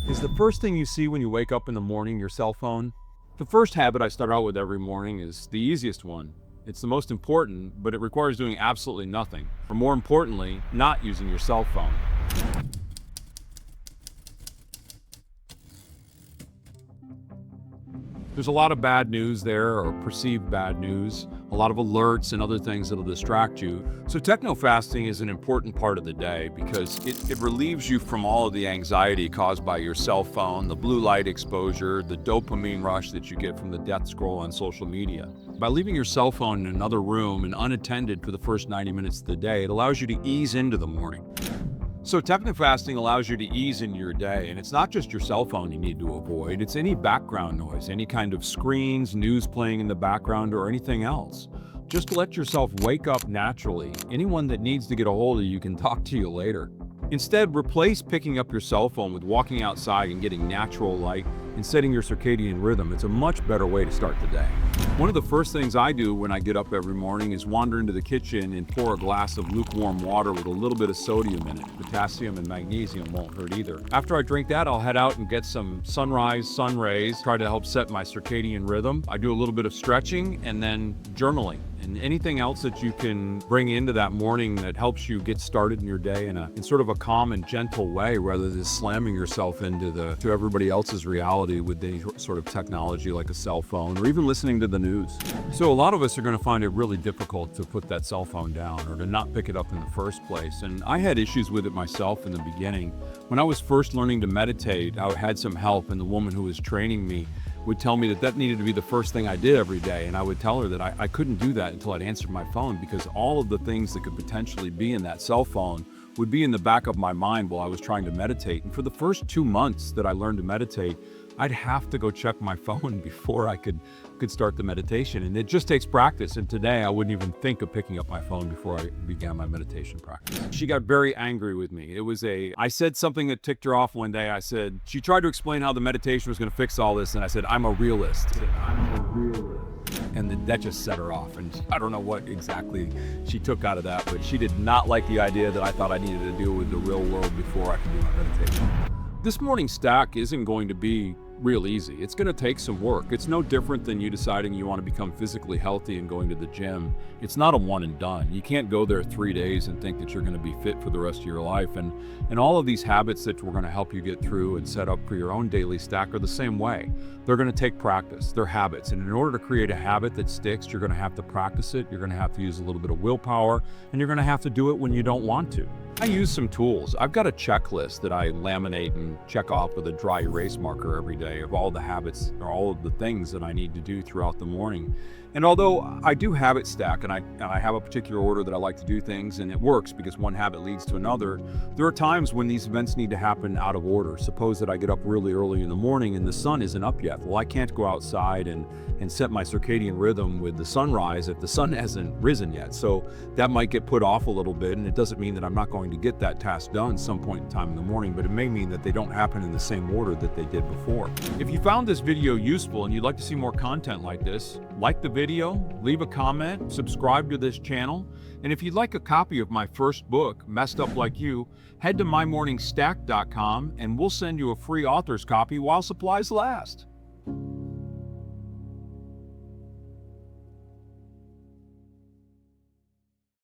Is the first thing you see when you wake up in the morning your cell phone? The first habit I start out with every morning is the easiest one. It's the most important, but it requires doing absolutely nothing. Or more importantly, not using your cell phone. There's a lot of bad news there, or perceived bad news, a lot of alerts and other things that'll distract you. So technofasting is an important part of the day because it relieves you from all of the anxiety caused by your cell phone, the blue light exposure, the dopamine rush that you get from the death scroll on social media. By leaving your cell phone in another room and unattended for the first 90 minutes of the day, it allows you to ease into the morning. So technofasting allows you to ease into your day, and it's not just your cell phone you need to avoid, it's any background noise, any kind of screens, news playing in the background, or anything else. Just let yourself wake up naturally. Anyone that needs to get a hold of you can talk to you later. Instead, replace picking up your cell phone with walking outside and getting natural light and setting your circadian rhythm. It's a much better way to start the day. One of the first things I do when I get up every morning is wander into the kitchen and pour a glass of lukewarm water with a little bit of sodium in it. Potassium and magnesium won't hurt either. After I drink that, I'll head out and get some sunrise, sun rays, try to help set my circadian rhythm. I do a little bit of stretching and then journaling. And anything else that you can bring into that morning that helps you get started in your day in sort of a calm and gentle way, rather than slamming yourself into everybody else's reality with any sort of technology like a cell phone or even listening to the news. So a lot of us are going to find it really difficult to put that cell phone down or to not pick it up in the first place. And I had issues with it myself in the beginning. When I was first learning to meditate, I had some help, and the woman who was training me would tell me that needed to be the first thing I did every day. And I would tell her that I couldn't do that until I'd answered my phone, because all of the things that could potentially be in that cell phone would be in the back of my mind while I was trying to meditate. And for the first 2 months that I learned to meditate, I'd have to go check my phone before I could start the meditation. And it just takes practice. And today I wouldn't even think of picking up my phone before I began my meditation practice. She got very angry with me. I said something that ticked her off one day. She tried to explain how the meditation was going to fix all this. And I said, I'm a realist. And that just set her off. And I don't know what exactly she took out of that, but she did not like the idea that I thought I needed to deal with the real world before I could do my meditation. This morning stack isn't going to be real easy. It's going to take some work. It's no different than you deciding you want to become physically healthy and going to the gym. It's not a one and done. You can't go there 3 days and think that you're going to be fit for the rest of your life. And all of these habits that we're going to help you get through and set up for your own daily stack are the same way. They're going to take practice. They're habits. And in order to create a habit that sticks, you're going to have to practice it. You're going to have to use a little bit of willpower, and you're going to have to do it when you don't want to. I use some tools. I've got a checklist that I laminate and check off with a dry erase marker every day of all the habits or all of the things that I need to do throughout the morning. And although I do habit stack and I have a particular order that I like to do things, and it works because one habit leads to another, there are times when these events need to happen out of order. Suppose that I get up really early in the morning and the sun isn't up yet. Well, I can't go outside and set my circadian rhythm with the sunrise if the sun hasn't risen yet. So that might get put off a little bit, and it doesn't mean that I'm not going to get that task done some point in time in the morning, but it may mean that they don't happen in the same order that they did before. If you found this video useful and you'd like to see more content like this, like the video, leave a comment, subscribe to this channel, and if you'd like a copy of my first book, Messed Up Like You, head to mymorningstack.com and we'll send you a free author's copy while supplies last.